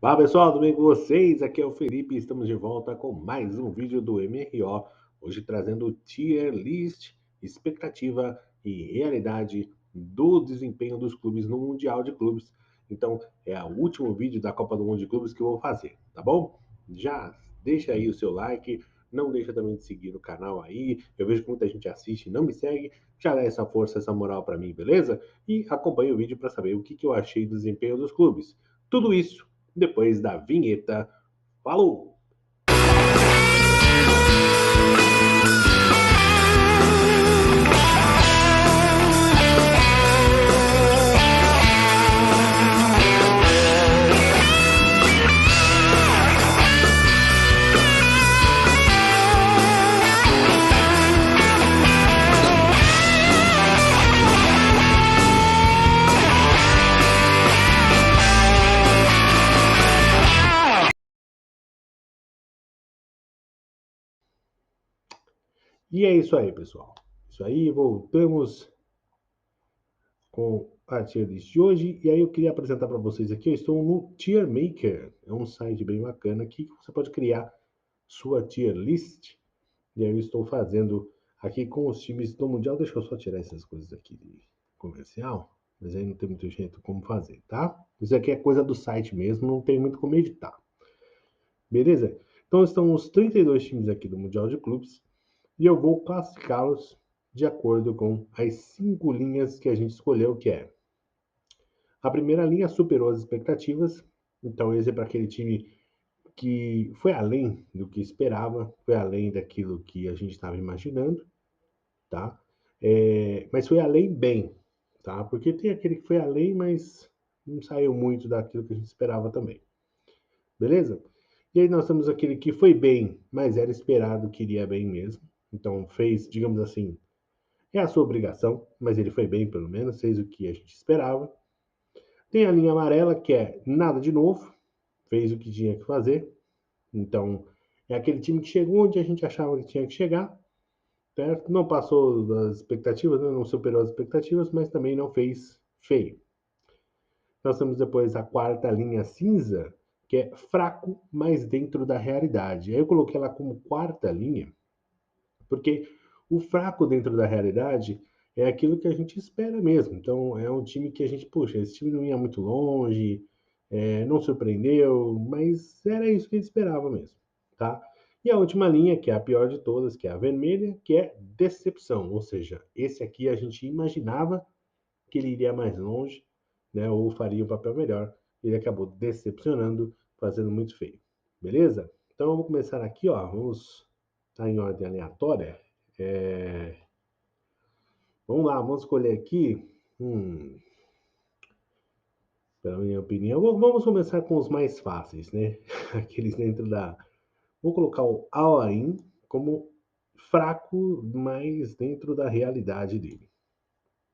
Fala pessoal, tudo bem com vocês? Aqui é o Felipe e estamos de volta com mais um vídeo do MRO. Hoje trazendo tier list, expectativa e realidade do desempenho dos clubes no Mundial de Clubes. Então, é o último vídeo da Copa do Mundo de Clubes que eu vou fazer, tá bom? Já deixa aí o seu like, não deixa também de seguir o canal aí. Eu vejo que muita gente assiste e não me segue. Já dá essa força, essa moral para mim, beleza? E acompanha o vídeo para saber o que eu achei do desempenho dos clubes. Tudo isso depois da vinheta. Falou! E é isso aí, pessoal. Isso aí, voltamos com a tier list de hoje. E aí eu queria apresentar para vocês aqui, eu estou no Tier Maker. É um site bem bacana aqui que você pode criar sua tier list. E aí eu estou fazendo aqui com os times do Mundial. Deixa eu só tirar essas coisas aqui de comercial, mas aí não tem muito jeito como fazer, tá? Isso aqui é coisa do site mesmo, não tem muito como editar. Beleza? Então estão os 32 times aqui do Mundial de Clubes. E eu vou classificá-los de acordo com as 5 linhas que a gente escolheu, que é a primeira linha superou as expectativas, então esse é para aquele time que foi além do que esperava, foi além daquilo que a gente estava imaginando, tá? Mas foi além bem, tá? Porque tem aquele que foi além, mas não saiu muito daquilo que a gente esperava também, beleza? E aí nós temos aquele que foi bem, mas era esperado que iria bem mesmo, então fez, digamos assim, é a sua obrigação, mas ele foi bem pelo menos, fez o que a gente esperava. Tem a linha amarela, que é nada de novo, fez o que tinha que fazer. Então, é aquele time que chegou onde a gente achava que tinha que chegar, certo? Não passou das expectativas, né? Não superou as expectativas, mas também não fez feio. Nós temos depois a quarta linha cinza, que é fraco, mas dentro da realidade. Aí eu coloquei ela como quarta linha, porque o fraco dentro da realidade é aquilo que a gente espera mesmo. Então, é um time que a gente, puxa, esse time não ia muito longe, não surpreendeu, mas era isso que a gente esperava mesmo, tá? E a última linha, que é a pior de todas, que é a vermelha, que é decepção. Ou seja, esse aqui a gente imaginava que ele iria mais longe, né, ou faria um papel melhor. Ele acabou decepcionando, fazendo muito feio. Beleza? Então vamos começar aqui, ó. Vamos estar em ordem aleatória. É, Vamos lá, vamos escolher aqui. Pela minha opinião, vamos começar com os mais fáceis, né? Aqueles dentro da. Vou colocar o Al-Ain como fraco, mas dentro da realidade dele.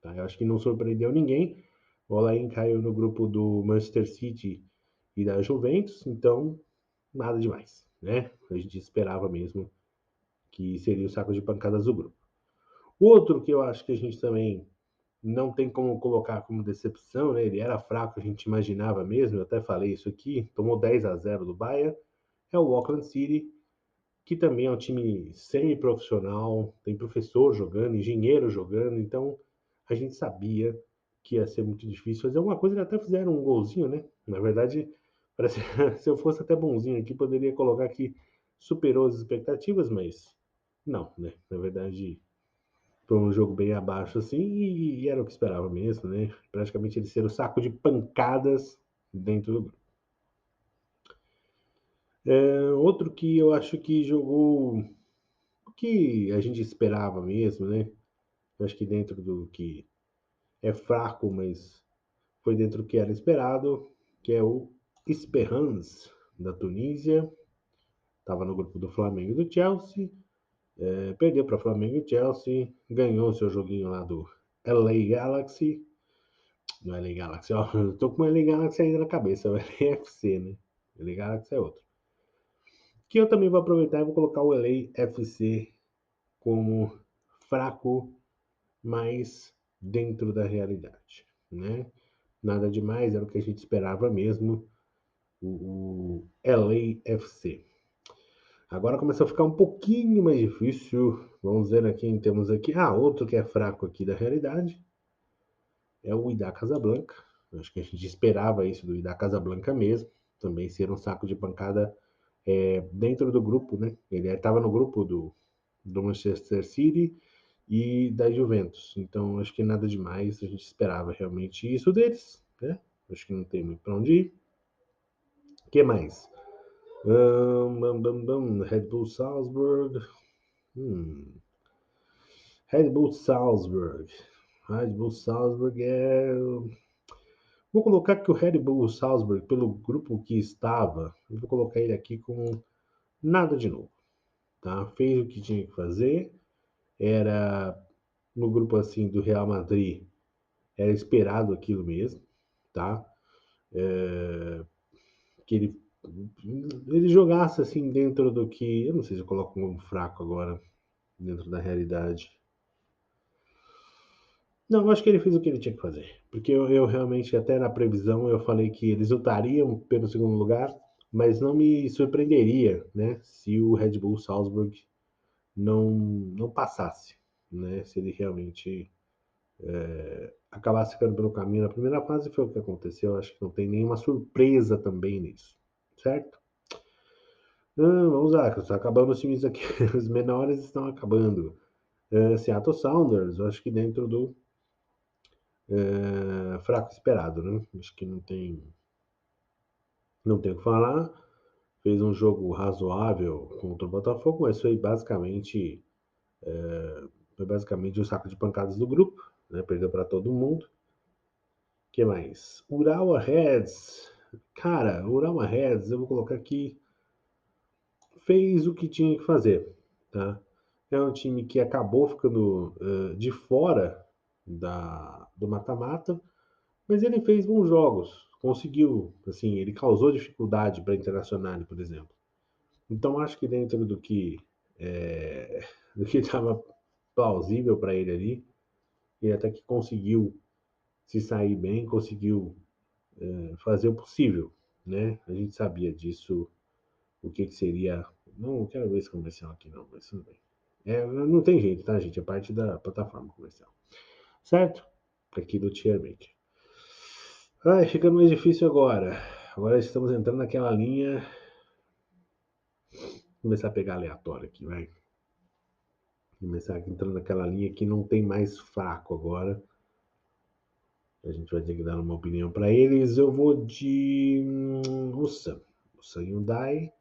Tá? Eu acho que não surpreendeu ninguém. O Al-Ain caiu no grupo do Manchester City e da Juventus, então nada demais, né? A gente esperava mesmo que seria o saco de pancadas do grupo. Outro que eu acho que a gente também não tem como colocar como decepção, né? Ele era fraco, a gente imaginava mesmo, eu até falei isso aqui, tomou 10-0 do Bayern, é o Auckland City, que também é um time semi-profissional, tem professor jogando, engenheiro jogando, então a gente sabia que ia ser muito difícil fazer alguma coisa, eles até fizeram um golzinho, né? Na verdade, parece, se eu fosse até bonzinho aqui, poderia colocar que superou as expectativas, mas não, né? Na verdade, foi um jogo bem abaixo, assim, e era o que esperava mesmo, né? Praticamente ele ser o saco de pancadas dentro do grupo. Outro que eu acho que jogou o que a gente esperava mesmo, né? Eu acho que dentro do que é fraco, mas foi dentro do que era esperado, que é o Esperance da Tunísia. Estava no grupo do Flamengo e do Chelsea. Perdeu para Flamengo e Chelsea. Ganhou seu joguinho lá do LA Galaxy. No LA Galaxy, ó, eu tô com o LA Galaxy ainda na cabeça, o LAFC, né? O LA Galaxy é outro. Que eu também vou aproveitar e vou colocar o LAFC como fraco, mas dentro da realidade, né? Nada demais, era o que a gente esperava mesmo. o LAFC. Agora começou a ficar um pouquinho mais difícil. Vamos ver aqui quem temos aqui. Ah, outro que é fraco aqui da realidade é o Wydad Casablanca. Acho que a gente esperava isso do Wydad Casablanca mesmo. Também ser um saco de pancada dentro do grupo, né? Ele estava no grupo do Manchester City e da Juventus. Então, acho que nada demais. A gente esperava realmente isso deles, né? Acho que não tem muito para onde ir. O que mais? Red Bull Salzburg. Hum, Red Bull Salzburg. Red Bull Salzburg é. Vou colocar que o Red Bull Salzburg, pelo grupo que estava, eu vou colocar ele aqui com nada de novo. Tá? Fez o que tinha que fazer. Era no grupo assim do Real Madrid, era esperado aquilo mesmo, tá? Que ele jogasse assim dentro do que. Eu não sei se eu coloco um fraco agora, dentro da realidade. Não, eu acho que ele fez o que ele tinha que fazer. Porque eu realmente, até na previsão, eu falei que eles lutariam pelo segundo lugar, mas não me surpreenderia, né, se o Red Bull Salzburg não passasse, né, se ele realmente acabasse ficando pelo caminho na primeira fase, foi o que aconteceu. Acho que não tem nenhuma surpresa também nisso, certo? Vamos lá, que está acabando os times aqui, os menores estão acabando. Seattle Sounders, eu acho que dentro do fraco esperado, né? Acho que não tem o que falar. Fez um jogo razoável contra o Botafogo, mas foi basicamente o saco de pancadas do grupo, né? Perdeu para todo mundo. O que mais? Urawa Reds. Cara, Urawa Reds, eu vou colocar aqui, fez o que tinha que fazer, tá? É um time que acabou ficando de fora do mata-mata, mas ele fez bons jogos, conseguiu, assim, ele causou dificuldade para a Internacional, por exemplo. Então acho que dentro é, do que estava plausível para ele ali, ele até que conseguiu se sair bem, conseguiu fazer o possível, né? A gente sabia disso, o que seria. Não quero ver esse comercial aqui não, mas tudo bem. Não tem jeito, tá, gente? É parte da plataforma comercial. Certo? Aqui do Tier Maker. Ai, fica mais difícil agora. Agora estamos entrando naquela linha. Vou começar a pegar aleatório aqui, vai. Começar entrando naquela linha que não tem mais fraco agora. A gente vai ter que dar uma opinião para eles. Eu vou de Ulsan. Ulsan Hyundai.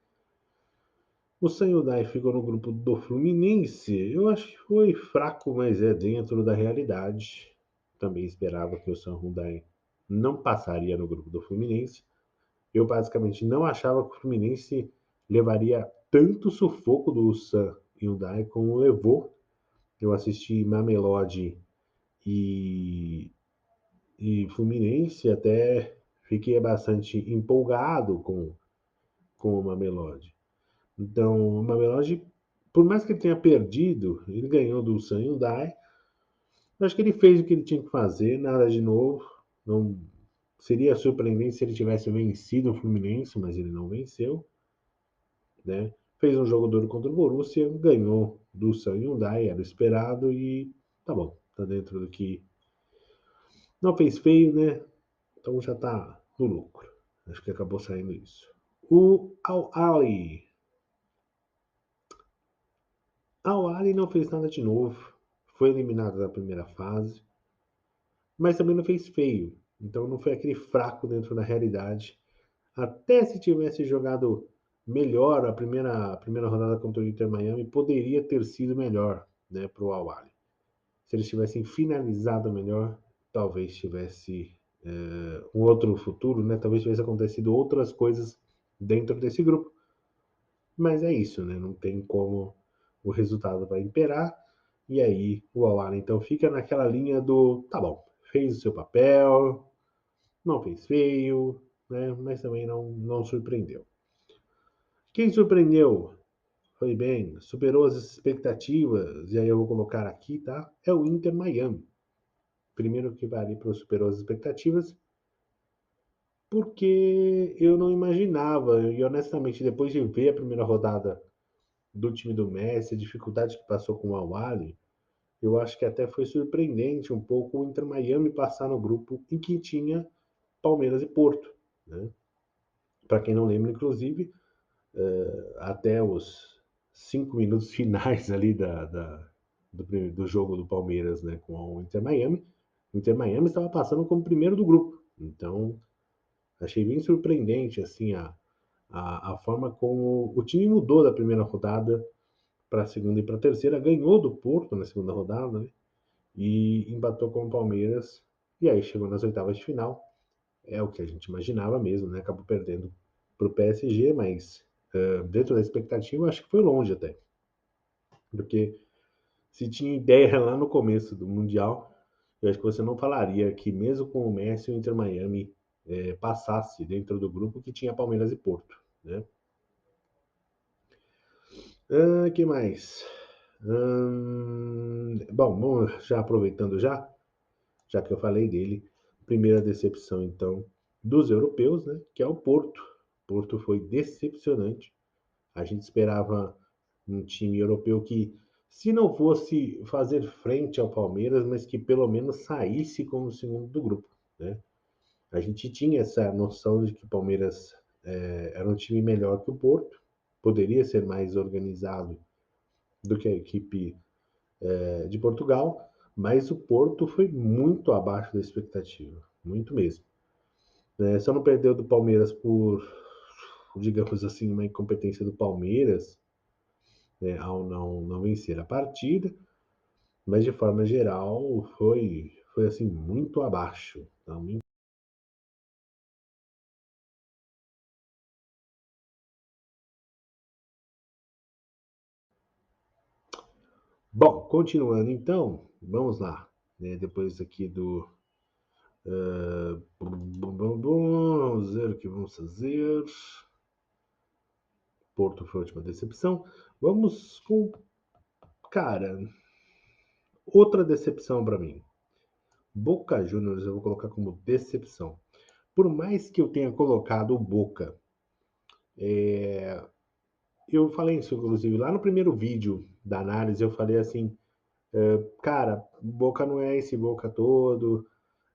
O San Hyundai ficou no grupo do Fluminense. Eu acho que foi fraco, mas é dentro da realidade. Também esperava que o San Hyundai não passaria no grupo do Fluminense. Eu basicamente não achava que o Fluminense levaria tanto sufoco do San Hyundai como levou. Eu assisti Mamelodi e, e Fluminense, até fiquei bastante empolgado com o Mamelodi. Então, o Mamelodi, por mais que ele tenha perdido, ele ganhou do San Hyundai. Eu acho que ele fez o que ele tinha que fazer, nada de novo. Não seria surpreendente se ele tivesse vencido o Fluminense, mas ele não venceu, né? Fez um jogo duro contra o Borussia, ganhou do San Hyundai, era esperado e tá bom, tá dentro do que não fez feio, né? Então já tá no lucro. Acho que acabou saindo isso. O Al Ali. Al Ali não fez nada de novo. Foi eliminado da primeira fase, mas também não fez feio. Então não foi aquele fraco dentro da realidade. Até se tivesse jogado melhor a primeira rodada contra o Inter Miami, poderia ter sido melhor, né, para o Al Ahly. Se eles tivessem finalizado melhor, talvez tivesse um outro futuro, né? Talvez tivesse acontecido outras coisas dentro desse grupo. Mas é isso, né? Não tem como, o resultado vai imperar. E aí o Al então fica naquela linha do tá bom, fez o seu papel, não fez feio, né? Mas também não surpreendeu. Quem surpreendeu foi bem, superou as expectativas, e aí eu vou colocar aqui, tá? É o Inter Miami. Primeiro que vale para superou as expectativas, porque eu não imaginava, e honestamente, depois de ver a primeira rodada do time do Messi, a dificuldade que passou com o Al-Ahly, eu acho que até foi surpreendente um pouco o Inter Miami passar no grupo em que tinha Palmeiras e Porto, né? Para quem não lembra, inclusive, até os 5 minutos finais ali do jogo do Palmeiras, né, com o Inter Miami, o Inter Miami estava passando como primeiro do grupo. Então, achei bem surpreendente assim a forma como o time mudou da primeira rodada para a segunda e para a terceira, ganhou do Porto na segunda rodada, né, e empatou com o Palmeiras, e aí chegou nas oitavas de final. É o que a gente imaginava mesmo, né? Acabou perdendo para o PSG, mas dentro da expectativa, acho que foi longe até. Porque se tinha ideia lá no começo do Mundial, eu acho que você não falaria que mesmo com o Messi, o Inter Miami passasse dentro do grupo que tinha Palmeiras e Porto, né? Que mais? Bom, já aproveitando já que eu falei dele, primeira decepção então dos europeus, né? Que é o Porto. Porto foi decepcionante. A gente esperava um time europeu que, se não fosse fazer frente ao Palmeiras, mas que pelo menos saísse como segundo do grupo, né? A gente tinha essa noção de que o Palmeiras era um time melhor que o Porto, poderia ser mais organizado do que a equipe de Portugal, mas o Porto foi muito abaixo da expectativa, muito mesmo. Só não perdeu do Palmeiras por, digamos assim, uma incompetência do Palmeiras, né, ao não vencer a partida, mas de forma geral foi assim muito abaixo. Tá? Bom, continuando então, vamos lá. Né, depois aqui do. Vamos ver o que vamos fazer. Porto foi a última decepção. Vamos com. Cara, outra decepção para mim. Boca Juniors eu vou colocar como decepção. Por mais que eu tenha colocado o Boca, eu falei isso inclusive lá no primeiro vídeo da análise, eu falei assim, cara, Boca não é esse Boca todo,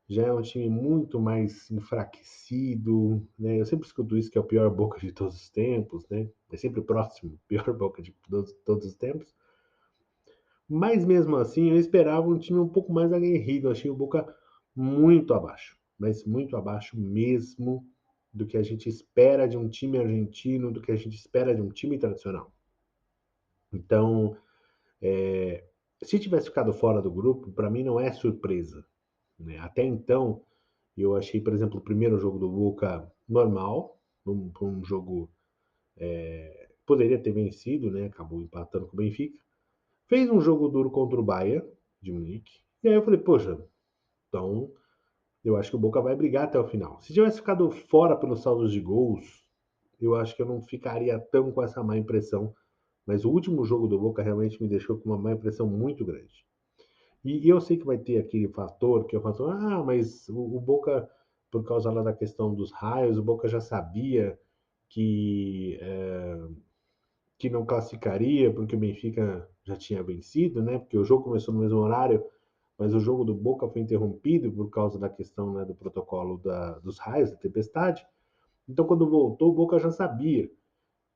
já é um time muito mais enfraquecido, né? Eu sempre escuto isso que é o pior Boca de todos os tempos, né? É sempre o próximo pior Boca de todos os tempos. Mas mesmo assim, eu esperava um time um pouco mais aguerrido. Eu achei o Boca muito abaixo, mas muito abaixo mesmo do que a gente espera de um time argentino, do que a gente espera de um time tradicional. Então, se tivesse ficado fora do grupo, para mim não é surpresa. Né? Até então, eu achei, por exemplo, o primeiro jogo do Boca normal, um jogo poderia ter vencido, né? Acabou empatando com o Benfica. Fez um jogo duro contra o Bayern de Munique. E aí eu falei, poxa, então eu acho que o Boca vai brigar até o final. Se tivesse ficado fora pelos saldos de gols, eu acho que eu não ficaria tão com essa má impressão. Mas o último jogo do Boca realmente me deixou com uma má impressão muito grande. E eu sei que vai ter aquele fator, que é o fator, mas o Boca, por causa lá da questão dos raios, o Boca já sabia que, que não classificaria, porque o Benfica já tinha vencido, né? Porque o jogo começou no mesmo horário, mas o jogo do Boca foi interrompido por causa da questão, né, do protocolo dos raios, da tempestade. Então, quando voltou, o Boca já sabia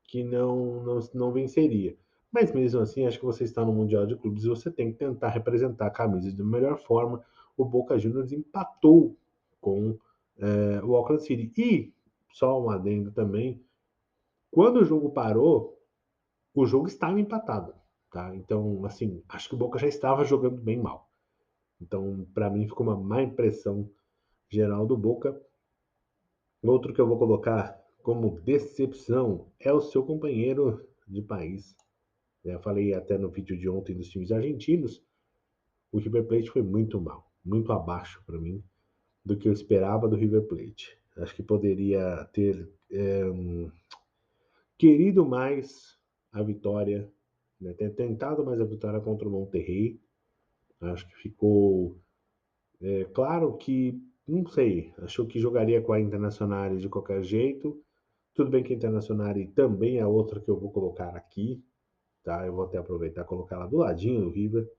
que não venceria. Mas mesmo assim, acho que você está no Mundial de Clubes e você tem que tentar representar a camisa de melhor forma. O Boca Juniors empatou com o Auckland City. E, só um adendo também, quando o jogo parou, o jogo estava empatado. Tá? Então, assim, acho que o Boca já estava jogando bem mal. Então, para mim, ficou uma má impressão geral do Boca. Outro que eu vou colocar como decepção é o seu companheiro de país. Eu falei até no vídeo de ontem dos times argentinos, o River Plate foi muito mal, muito abaixo para mim do que eu esperava do River Plate. Acho que poderia ter querido mais a vitória, né? Ter tentado mais a vitória contra o Monterrey. Acho que ficou claro que não sei, achou que jogaria com a Internazionale de qualquer jeito. Tudo bem que a Internazionale também é outra que eu vou colocar aqui, tá? Eu vou até aproveitar e colocar ela do ladinho do River.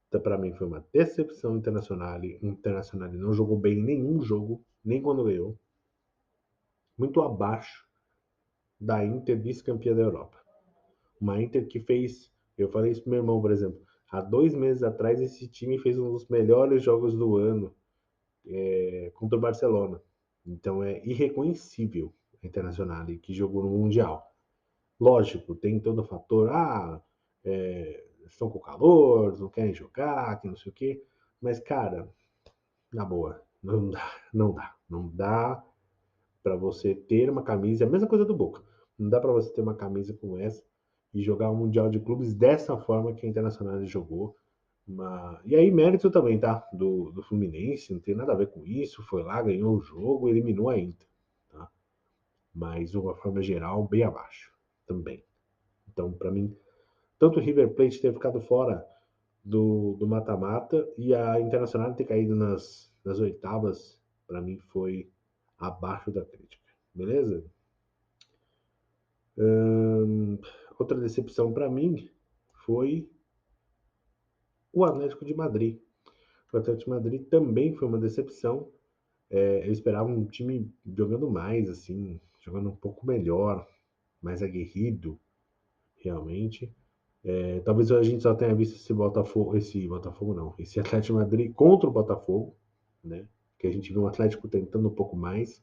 Então, para mim foi uma decepção Internazionale. Internazionale não jogou bem em nenhum jogo, nem quando ganhou. Muito abaixo da Inter vice-campeã da Europa. Uma Inter que fez, eu falei isso pro meu irmão, por exemplo, há 2 meses atrás esse time fez um dos melhores jogos do ano contra o Barcelona. Então é irreconhecível a Internacional que jogou no Mundial. Lógico, tem todo o fator, estão com calor, não querem jogar, que não sei o quê. Mas, cara, na boa, não dá para você ter uma camisa, é a mesma coisa do Boca. Não dá para você ter uma camisa como essa e jogar um Mundial de Clubes dessa forma que a Internacional jogou. E aí, mérito também, tá? Do Fluminense, não tem nada a ver com isso. Foi lá, ganhou o jogo, eliminou a Inter. Tá? Mas, de uma forma geral, bem abaixo também. Então, para mim, tanto o River Plate ter ficado fora do mata-mata e a Internacional ter caído nas oitavas, para mim, foi abaixo da crítica. Beleza? Outra decepção para mim foi o Atlético de Madrid. O Atlético de Madrid também foi uma decepção. Eu esperava um time jogando mais, assim, jogando um pouco melhor, mais aguerrido, realmente. Talvez a gente só tenha visto esse Botafogo não, esse Atlético de Madrid contra o Botafogo, né? Que a gente viu um Atlético tentando um pouco mais.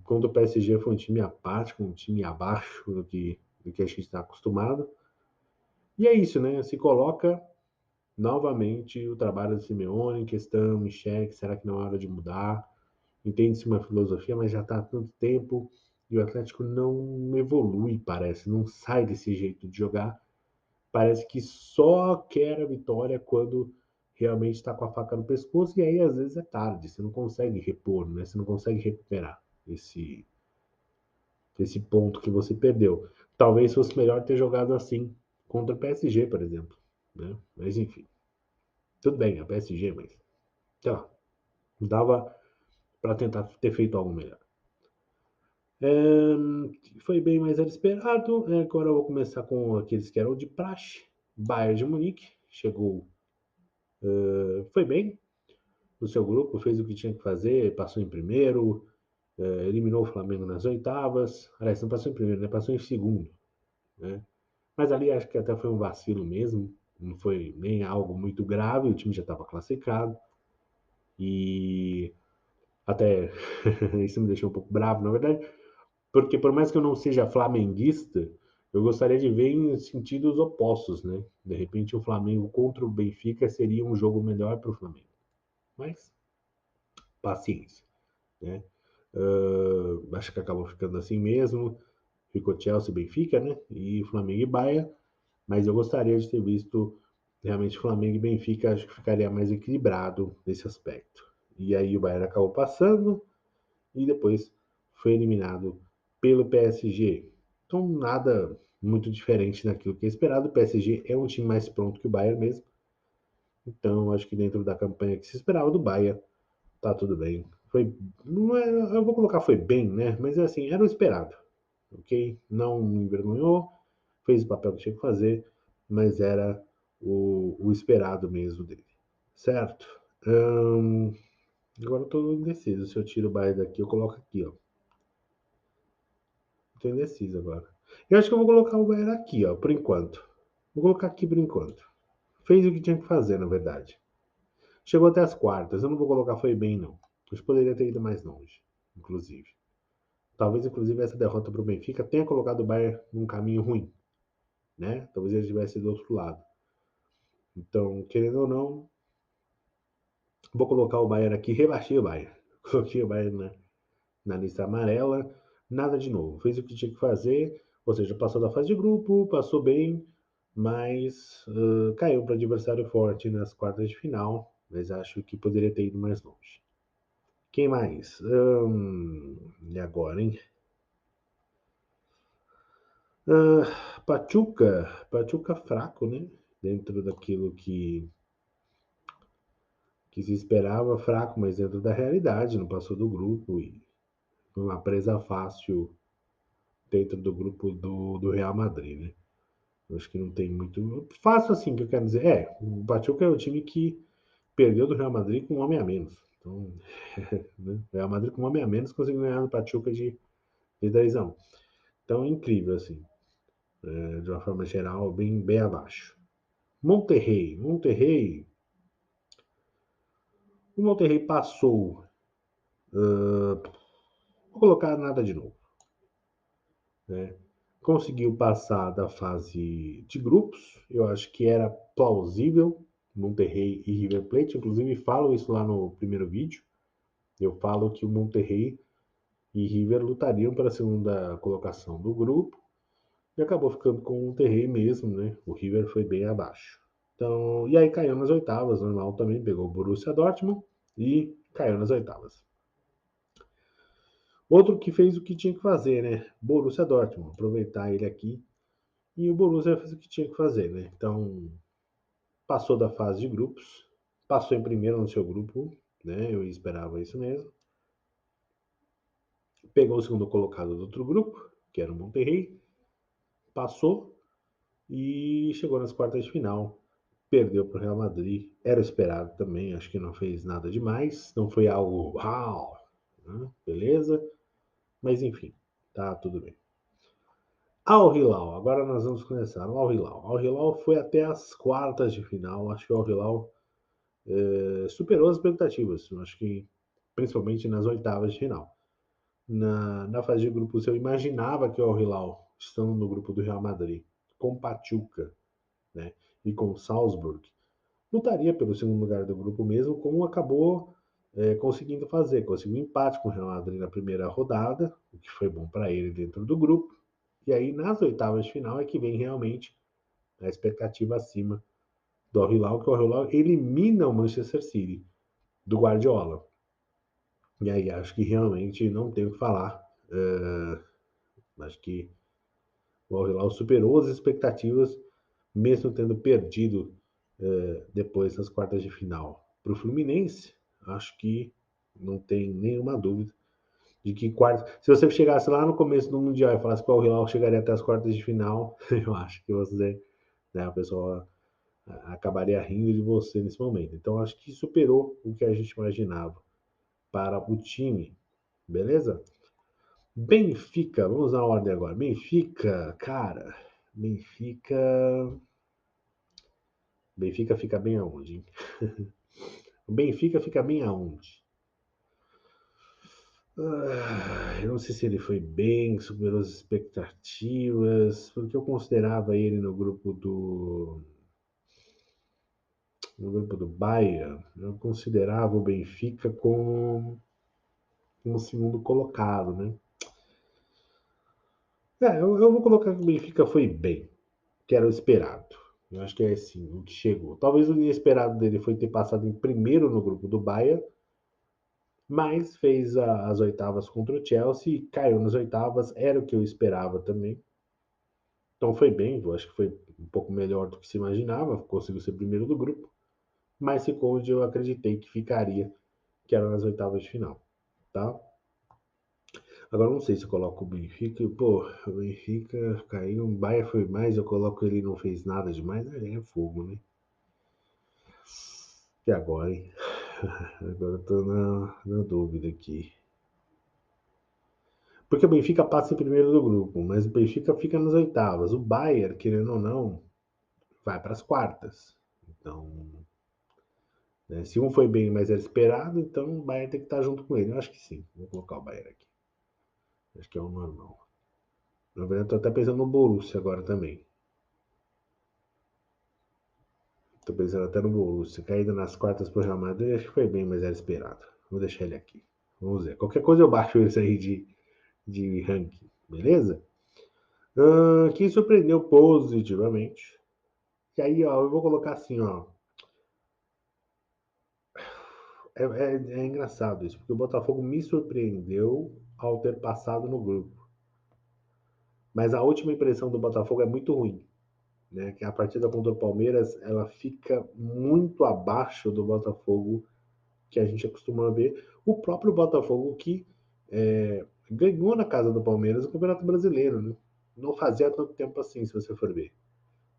Contra o PSG foi um time apático, um time abaixo do que a gente está acostumado. E é isso, né? Se coloca novamente o trabalho do Simeone em questão, em xeque, será que não é hora de mudar? Entende-se uma filosofia, mas já está há tanto tempo e o Atlético não evolui, parece, não sai desse jeito de jogar. Parece que só quer a vitória quando realmente está com a faca no pescoço, e aí às vezes é tarde, você não consegue repor, né? Você não consegue recuperar esse ponto que você perdeu. Talvez fosse melhor ter jogado assim contra o PSG, por exemplo. Né? Mas enfim, tudo bem, a PSG, mas sei lá, dava para tentar ter feito algo melhor. Foi bem mais era esperado. Agora eu vou começar com aqueles que eram de praxe. Bayern de Munique chegou, foi bem no seu grupo, fez o que tinha que fazer, passou em primeiro, eliminou o Flamengo nas oitavas. Aliás, não passou em primeiro, né? Passou em segundo. Né? Mas ali acho que até foi um vacilo mesmo. Não foi nem algo muito grave, o time já estava classificado. E até isso me deixou um pouco bravo, na verdade, porque por mais que eu não seja flamenguista, eu gostaria de ver em sentidos opostos, né? De repente o Flamengo contra o Benfica seria um jogo melhor para o Flamengo. Mas paciência, né? Acho que acabou ficando assim mesmo. Ficou Chelsea e Benfica, né? E Flamengo e Bahia. Mas eu gostaria de ter visto realmente Flamengo e Benfica. Acho que ficaria mais equilibrado nesse aspecto. E aí o Bayern acabou passando e depois foi eliminado pelo PSG. Então, nada muito diferente daquilo que é esperado. O PSG é um time mais pronto que o Bayern mesmo. Então, acho que dentro da campanha que se esperava do Bayern, tá tudo bem. Não é, eu vou colocar foi bem, né? Mas é assim, era o esperado, ok? Não me envergonhou, fez o papel que tinha que fazer, mas era o esperado mesmo dele, certo? Agora eu tô indeciso. Se eu tiro o Bayern daqui, eu coloco aqui, ó. Tô indeciso agora. Eu acho que eu vou colocar o Bayern aqui, ó, por enquanto. Vou colocar aqui por enquanto. Fez o que tinha que fazer, na verdade. Chegou até as quartas. Eu não vou colocar foi bem, não. Acho que poderia ter ido mais longe, inclusive. Talvez, inclusive, essa derrota para o Benfica tenha colocado o Bayern num caminho ruim, né? Talvez ele tivesse do outro lado. Então, querendo ou não, vou colocar o Bayern aqui, rebaixei o Bayern. Coloquei o Bayern na lista amarela, nada de novo. Fez o que tinha que fazer, ou seja, passou da fase de grupo, passou bem, mas caiu para adversário forte nas quartas de final, mas acho que poderia ter ido mais longe. Quem mais? E agora, hein? Pachuca fraco, né? Dentro daquilo que se esperava fraco, mas dentro da realidade, não passou do grupo e uma presa fácil dentro do grupo do Real Madrid, né? Eu acho que não tem muito. Fácil assim, que eu quero dizer. O Pachuca é o time que perdeu do Real Madrid com um homem a menos. Então, né? O Real Madrid com um homem a menos conseguiu ganhar do Pachuca de 10-1. Então, incrível, assim. De uma forma geral, bem abaixo. Monterrey. O Monterrey passou. Vou colocar nada de novo. Né? Conseguiu passar da fase de grupos. Eu acho que era plausível. Monterrey e River Plate. Inclusive, falo isso lá no primeiro vídeo. Eu falo que o Monterrey e River lutariam pela segunda colocação do grupo. E acabou ficando com o Monterrey mesmo, né? O River foi bem abaixo. Então, e aí caiu nas oitavas, normal também, pegou o Borussia Dortmund e caiu nas oitavas. Outro que fez o que tinha que fazer, né? Borussia Dortmund, aproveitar ele aqui. E o Borussia fez o que tinha que fazer, né? Então, passou da fase de grupos, passou em primeiro no seu grupo, né? Eu esperava isso mesmo. Pegou o segundo colocado do outro grupo, que era o Monterrey, passou e chegou nas quartas de final. Perdeu para o Real Madrid, era esperado também, acho que não fez nada demais, não foi algo uau, né? Beleza, mas enfim, tá tudo bem. Al Hilal, agora nós vamos começar o Al Hilal. Al Hilal foi até as quartas de final, acho que o Al Hilal superou as expectativas, acho que principalmente nas oitavas de final. Na fase de grupos eu imaginava que o Al Hilal, estando no grupo do Real Madrid, com Pachuca, né, e com Salzburg, lutaria pelo segundo lugar do grupo mesmo, como acabou conseguindo fazer. Conseguiu um empate com o Real Madrid na primeira rodada, o que foi bom para ele dentro do grupo. E aí, nas oitavas de final, é que vem realmente a expectativa acima do Al Hilal, que o Al Hilal elimina o Manchester City do Guardiola. E aí, acho que realmente não tem o que falar. Acho que o Al Hilal superou as expectativas, mesmo tendo perdido depois nas quartas de final para o Fluminense. Acho que não tem nenhuma dúvida de que quarta. Se você chegasse lá no começo do Mundial e falasse que o Al Hilal chegaria até as quartas de final, eu acho que você, né, a pessoa acabaria rindo de você nesse momento. Então acho que superou o que a gente imaginava para o time, beleza? Benfica, vamos na ordem agora. Benfica, cara, Benfica, Benfica fica bem aonde, hein? O Benfica fica bem aonde? Eu não sei se ele foi bem, superou as expectativas, porque eu considerava ele no grupo do Bayern, eu considerava o Benfica como segundo colocado, né? Eu vou colocar que o Benfica foi bem, que era o esperado. Eu acho que é assim, o que chegou. Talvez o inesperado dele foi ter passado em primeiro no grupo do Bayern, mas fez as oitavas contra o Chelsea, caiu nas oitavas, era o que eu esperava também. Então foi bem, eu acho que foi um pouco melhor do que se imaginava, conseguiu ser primeiro do grupo, mas ficou onde eu acreditei que ficaria, que era nas oitavas de final, tá? Agora não sei se eu coloco o Benfica, pô, o Benfica caiu, o Bayern foi mais, eu coloco ele não fez nada demais, é fogo, né? E agora, hein? Agora eu tô na dúvida aqui. Porque o Benfica passa em primeiro do grupo, mas o Benfica fica nas oitavas. O Bayern, querendo ou não, vai para as quartas. Então, né, se um foi bem, mas era esperado, então o Bayern tem que estar junto com ele. Eu acho que sim. Vou colocar o Bayern aqui. Acho que é o normal. Na verdade, estou até pensando no Borussia agora também. Estou pensando até no Borussia. Caído nas quartas pro Real Madrid, acho que foi bem, mas era esperado. Vou deixar ele aqui. Vamos ver. Qualquer coisa eu baixo esse aí de ranking. Beleza? Quem surpreendeu positivamente. E aí, ó, eu vou colocar assim, ó. É engraçado isso, porque o Botafogo me surpreendeu ao ter passado no grupo. Mas a última impressão do Botafogo é muito ruim, né? Que a partida contra o Palmeiras ela fica muito abaixo do Botafogo que a gente acostuma ver. O próprio Botafogo que ganhou na casa do Palmeiras o Campeonato Brasileiro, né? Não fazia tanto tempo assim, se você for ver.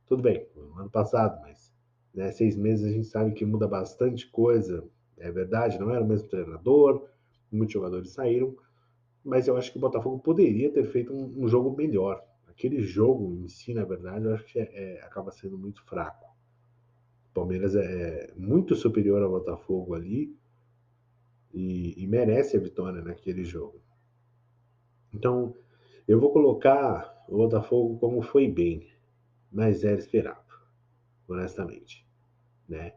Tudo bem, no ano passado, mas 6 meses a gente sabe que muda bastante coisa. É verdade, não era o mesmo treinador, muitos jogadores saíram, mas eu acho que o Botafogo poderia ter feito um jogo melhor. Aquele jogo em si, na verdade, eu acho que acaba sendo muito fraco. O Palmeiras é muito superior ao Botafogo ali e merece a vitória naquele jogo. Então, eu vou colocar o Botafogo como foi bem, mas era esperado, honestamente, né?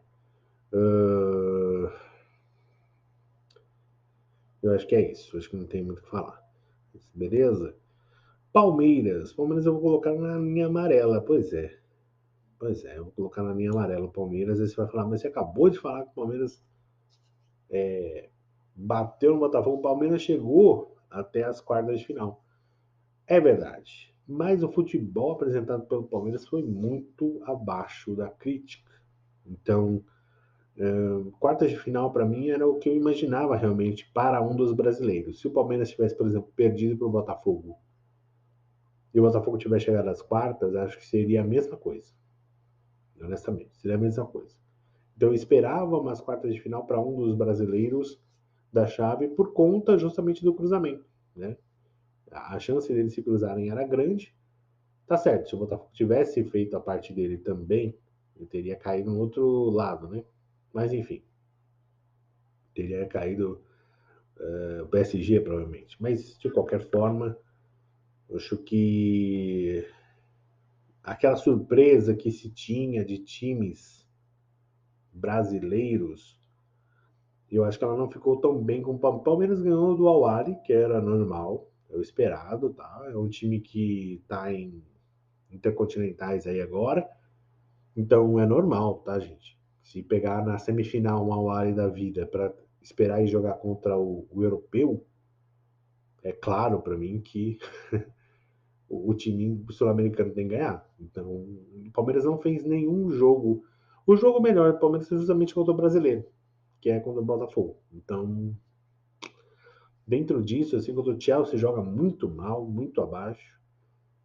Uh, eu acho que é isso, acho que não tem muito o que falar. Beleza? Palmeiras eu vou colocar na linha amarela, pois é, eu vou colocar na linha amarela o Palmeiras, aí você vai falar, mas você acabou de falar que o Palmeiras bateu no Botafogo, o Palmeiras chegou até as quartas de final. É verdade, mas o futebol apresentado pelo Palmeiras foi muito abaixo da crítica. Então, quartas de final para mim era o que eu imaginava realmente para um dos brasileiros. Se o Palmeiras tivesse, por exemplo, perdido para o Botafogo e o Botafogo tivesse chegado às quartas, acho que seria a mesma coisa. Honestamente, seria a mesma coisa. Então eu esperava umas quartas de final para um dos brasileiros da chave por conta justamente do cruzamento, né? A chance deles se cruzarem era grande. Tá certo, se o Botafogo tivesse feito a parte dele também, ele teria caído no outro lado, né? Mas enfim, teria caído o PSG provavelmente. Mas de qualquer forma, eu acho que aquela surpresa que se tinha de times brasileiros, eu acho que ela não ficou tão bem como o Palmeiras ganhou do Al que era normal, é o esperado, tá? É um time que tá em intercontinentais aí agora, então é normal, tá, gente? Se pegar na semifinal um Al da vida para esperar e jogar contra o europeu, é claro para mim que o time sul-americano tem que ganhar. Então, o Palmeiras não fez nenhum jogo. O jogo melhor do Palmeiras é justamente contra o brasileiro, que é contra o Botafogo. Então, dentro disso, assim, contra o Chelsea joga muito mal, muito abaixo.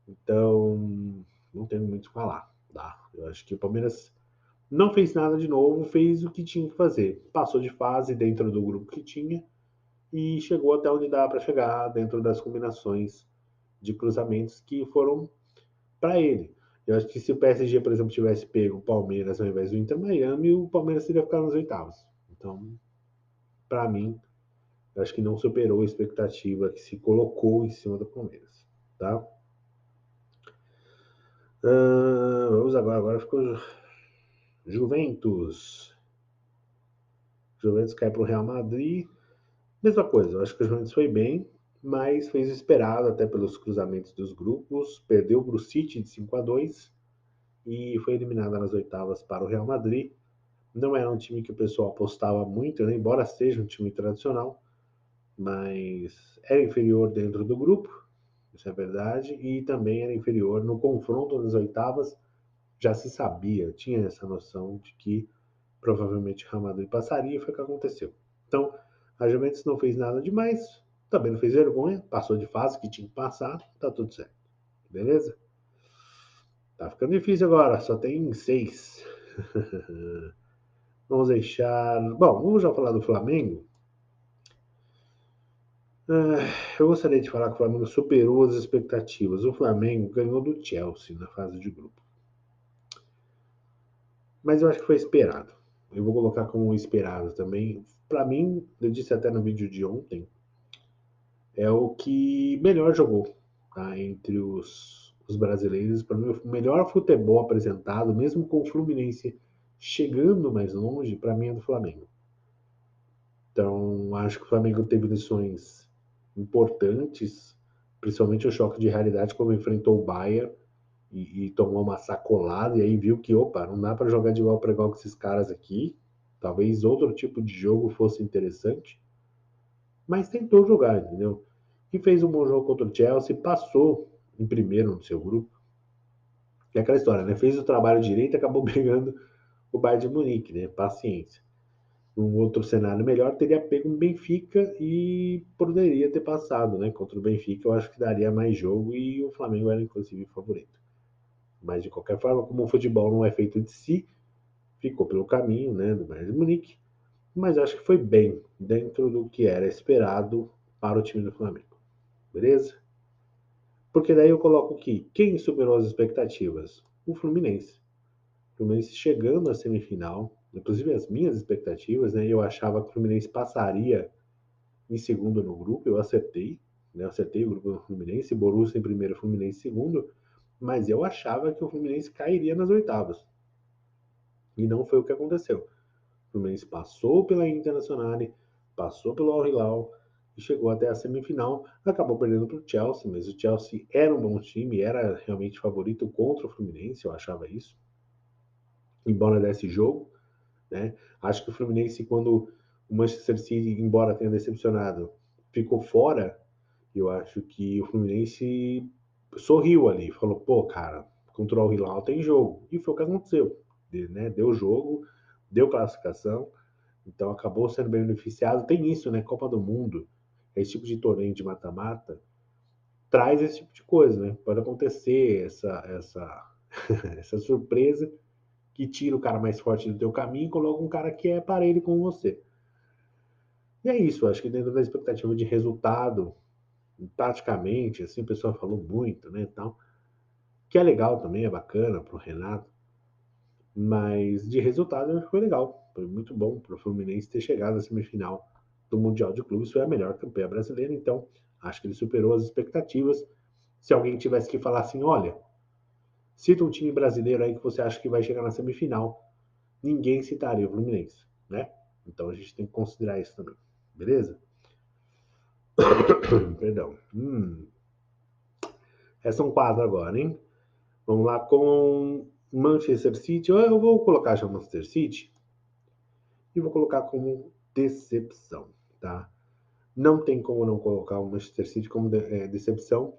Então, não tenho muito o que falar. Tá? Eu acho que o Palmeiras não fez nada de novo, fez o que tinha que fazer. Passou de fase dentro do grupo que tinha e chegou até onde dá para chegar dentro das combinações de cruzamentos que foram para ele. Eu acho que se o PSG, por exemplo, tivesse pego o Palmeiras ao invés do Inter Miami, o Palmeiras teria ficado nas oitavas. Então, para mim, eu acho que não superou a expectativa que se colocou em cima do Palmeiras. Tá? Vamos agora ficou Juventus. Juventus cai para o Real Madrid. Mesma coisa, eu acho que o Juventus foi bem, mas fez o esperado até pelos cruzamentos dos grupos. Perdeu para o City de 5-2 e foi eliminada nas oitavas para o Real Madrid. Não era um time que o pessoal apostava muito, né? Embora seja um time tradicional, mas era inferior dentro do grupo, isso é verdade, e também era inferior no confronto das oitavas. Já se sabia, tinha essa noção de que provavelmente o Real Madrid passaria e foi o que aconteceu. Então, a Juventus não fez nada demais, também não fez vergonha, passou de fase que tinha que passar, tá tudo certo. Beleza? Tá ficando difícil agora, só tem 6. Vamos deixar. Bom, vamos já falar do Flamengo. Eu gostaria de falar que o Flamengo superou as expectativas. O Flamengo ganhou do Chelsea na fase de grupo. Mas eu acho que foi esperado. Eu vou colocar como esperado também. Para mim, eu disse até no vídeo de ontem, é o que melhor jogou, tá? Entre os brasileiros. Para mim, o melhor futebol apresentado, mesmo com o Fluminense chegando mais longe, para mim é do Flamengo. Então, acho que o Flamengo teve lições importantes, principalmente o choque de realidade quando enfrentou o Bayern e tomou uma sacolada e aí viu que, opa, não dá para jogar de igual para igual com esses caras aqui. Talvez outro tipo de jogo fosse interessante, mas tentou jogar, entendeu? E fez um bom jogo contra o Chelsea, passou em primeiro no seu grupo. É aquela história, né? Fez o trabalho direito e acabou pegando o Bayern de Munique, né? Paciência. num outro cenário melhor, teria pego um Benfica e poderia ter passado, né? Contra o Benfica, eu acho que daria mais jogo e o Flamengo era inclusive favorito. Mas de qualquer forma, como o futebol não é feito de si, ficou pelo caminho, né, do Bayern de Munique, mas acho que foi bem dentro do que era esperado para o time do Flamengo. Beleza? Porque daí eu coloco que quem superou as expectativas? O Fluminense. O Fluminense chegando à semifinal, inclusive as minhas expectativas, né? Eu achava que o Fluminense passaria em segundo no grupo, eu acertei, né? Eu acertei o grupo do Fluminense, Borussia em primeiro, Fluminense em segundo, mas eu achava que o Fluminense cairia nas oitavas. E não foi o que aconteceu. O Fluminense passou pela Internacional, passou pelo Al Hilal e chegou até a semifinal. Acabou perdendo para o Chelsea, mas o Chelsea era um bom time, era realmente favorito contra o Fluminense, eu achava isso. Embora desse jogo, né? Acho que o Fluminense, quando o Manchester City, embora tenha decepcionado, ficou fora, eu acho que o Fluminense sorriu ali, falou, pô, cara, contra o Al Hilal tem jogo. E foi o que aconteceu, né? Deu jogo, deu classificação, então acabou sendo beneficiado. Tem isso, né? Copa do Mundo, esse tipo de torneio de mata-mata, traz esse tipo de coisa, né? Pode acontecer essa surpresa que tira o cara mais forte do teu caminho e coloca um cara que é parelho com você. E é isso, acho que dentro da expectativa de resultado, taticamente, assim, o pessoal falou muito, né, tal, que é legal também, é bacana pro Renato, mas de resultado eu acho que foi legal, foi muito bom pro Fluminense ter chegado à semifinal do Mundial de Clubes, foi a melhor campanha brasileira, então acho que ele superou as expectativas. Se alguém tivesse que falar assim, olha, cita um time brasileiro aí que você acha que vai chegar na semifinal, ninguém citaria o Fluminense, né? Então a gente tem que considerar isso também, beleza? Perdão. São quatro agora, hein? Vamos lá com Manchester City. Eu vou colocar já Manchester City e vou colocar como decepção, tá? Não tem como não colocar o Manchester City como decepção,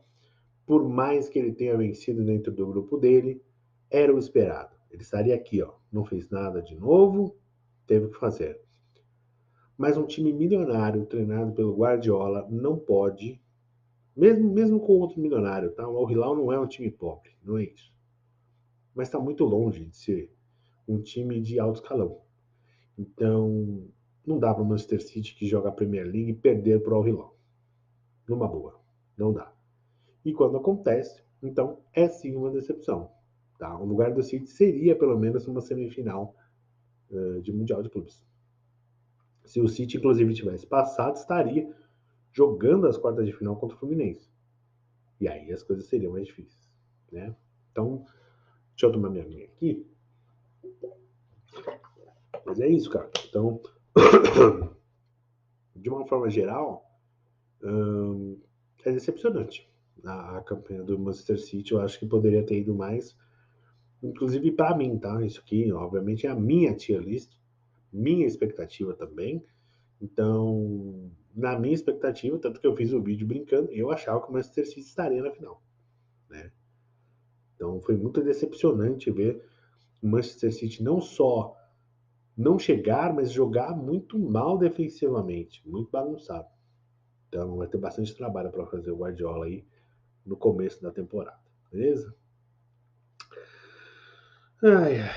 por mais que ele tenha vencido dentro do grupo dele, era o esperado. Ele estaria aqui, ó, não fez nada de novo, teve que fazer. Mas um time milionário treinado pelo Guardiola não pode, mesmo com outro milionário, tá? O Al Hilal não é um time pobre, não é isso. Mas está muito longe de ser um time de alto escalão. Então, não dá para o Manchester City que joga a Premier League perder para o Al Hilal. Numa boa, não dá. E quando acontece, então é sim uma decepção. Tá? O lugar do City seria pelo menos uma semifinal de Mundial de Clubes. Se o City, inclusive, tivesse passado, estaria jogando as quartas de final contra o Fluminense. E aí as coisas seriam mais difíceis. Né? Então, deixa eu tomar minha linha aqui. Mas é isso, cara. Então, de uma forma geral, é decepcionante. A campanha do Manchester City, eu acho que poderia ter ido mais. Inclusive para mim, tá? Isso aqui, obviamente, é a minha tier list, minha expectativa também. Então, na minha expectativa, tanto que eu fiz o vídeo brincando, eu achava que o Manchester City estaria na final, né? Então, foi muito decepcionante ver o Manchester City não só não chegar, mas jogar muito mal defensivamente, muito bagunçado. Então, vai ter bastante trabalho para fazer o Guardiola aí no começo da temporada, beleza? Ai, ai.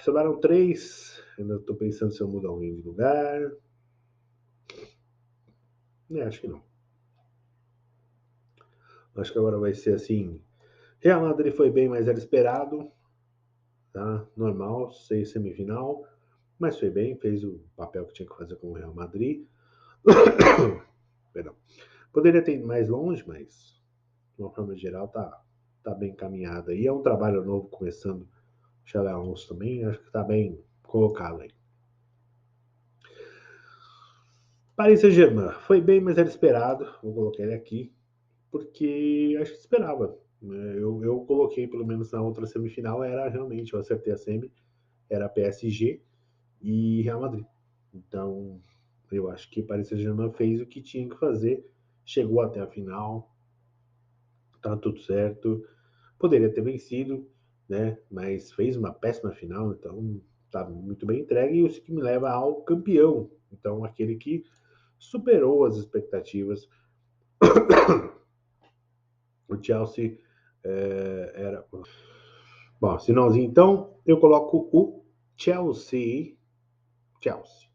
Sobraram três. Ainda estou pensando se eu mudo alguém de lugar. Acho que não. Acho que agora vai ser assim. Real Madrid foi bem, mas era esperado. Tá? Normal, sei semifinal. Mas foi bem, fez o papel que tinha que fazer com o Real Madrid. Perdão. Poderia ter ido mais longe, mas de uma forma geral tá bem encaminhada. E é um trabalho novo começando. O Xabi Alonso também, acho que tá bem colocado aí. Paris Saint-Germain foi bem, mas era esperado. Vou colocar ele aqui, porque acho que esperava. Né? Eu coloquei, pelo menos na outra semifinal, era realmente, eu acertei a semi, era PSG e Real Madrid. Então, eu acho que Paris Saint-Germain fez o que tinha que fazer, chegou até a final, tá tudo certo. Poderia ter vencido, né? Mas fez uma péssima final, então tá muito bem entregue, e isso que me leva ao campeão. Então, aquele que superou as expectativas. O Chelsea era. Bom, sinalzinho, então, eu coloco o Chelsea. Chelsea.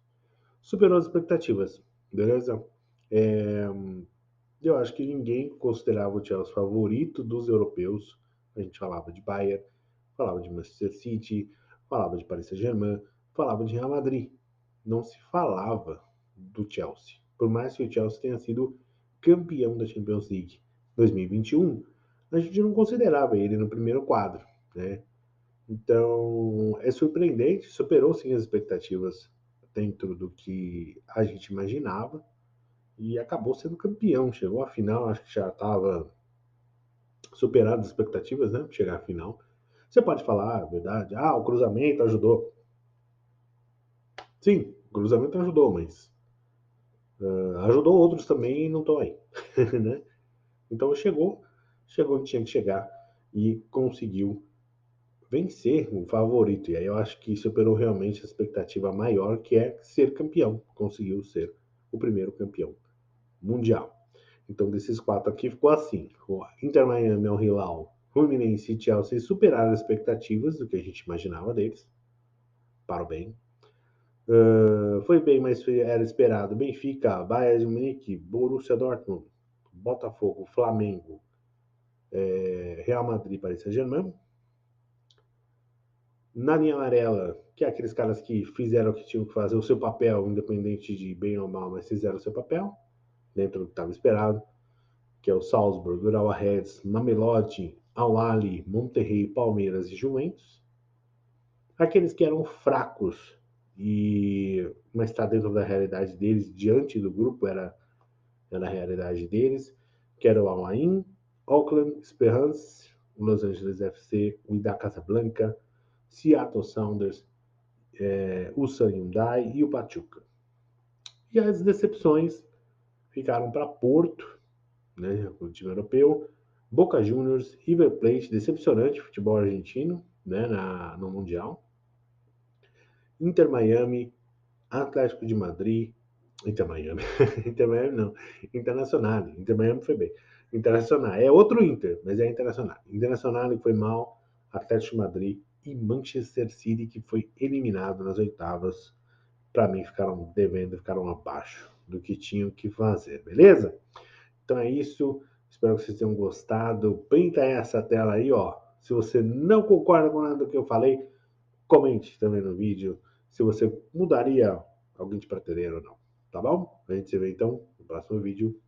Superou as expectativas, beleza? Eu acho que ninguém considerava o Chelsea favorito dos europeus. A gente falava de Bayern, falava de Manchester City, falava de Paris Saint-Germain, falava de Real Madrid. Não se falava do Chelsea. Por mais que o Chelsea tenha sido campeão da Champions League 2021, a gente não considerava ele no primeiro quadro, né? Então, é surpreendente, superou sim as expectativas dentro do que a gente imaginava e acabou sendo campeão. Chegou à final, acho que já estava superado as expectativas, né? Chegar à final. Você pode falar a verdade, o cruzamento ajudou. Sim, o cruzamento ajudou, mas ajudou outros também e não estão aí, né? Então chegou onde tinha que chegar e conseguiu vencer o favorito. E aí eu acho que superou realmente a expectativa maior, que é ser campeão. Conseguiu ser o primeiro campeão mundial. Então, desses quatro aqui ficou assim: o Inter Miami, Al Hilal, Fluminense e Chelsea superaram as expectativas do que a gente imaginava deles, para o bem. Foi bem, mas era esperado. Benfica, Bayern de Munique, Borussia Dortmund, Botafogo, Flamengo, Real Madrid, Paris Saint-Germain. Na linha amarela, que é aqueles caras que fizeram o que tinham que fazer, o seu papel, independente de bem ou mal, mas fizeram o seu papel, dentro do que estava esperado, que é o Salzburg, Urawa Reds, Mamelodi, Al-Ahly, Monterrey, Palmeiras e Juventus. Aqueles que eram fracos, mas está dentro da realidade deles, diante do grupo, era a realidade deles, que era o Al-Ain, Auckland, Esperance, Los Angeles FC, o Ida Casablanca, Seattle Sounders, o Ulsan Hyundai e o Pachuca. E as decepções ficaram para Porto, né, o time europeu, Boca Juniors, River Plate, decepcionante futebol argentino, né, no Mundial, Inter Miami, Atlético de Madrid, Inter Miami, Inter Miami não, Internacional, Inter Miami foi bem, Internacional, é outro Inter, mas é Internacional, Internacional foi mal, Atlético de Madrid e Manchester City, que foi eliminado nas oitavas. Para mim ficaram devendo, ficaram abaixo do que tinham que fazer, beleza? Então é isso, espero que vocês tenham gostado. Printa essa tela aí, ó. Se você não concorda com nada do que eu falei, comente também no vídeo se você mudaria alguém de prateleira ou não, tá bom? A gente se vê então no próximo vídeo.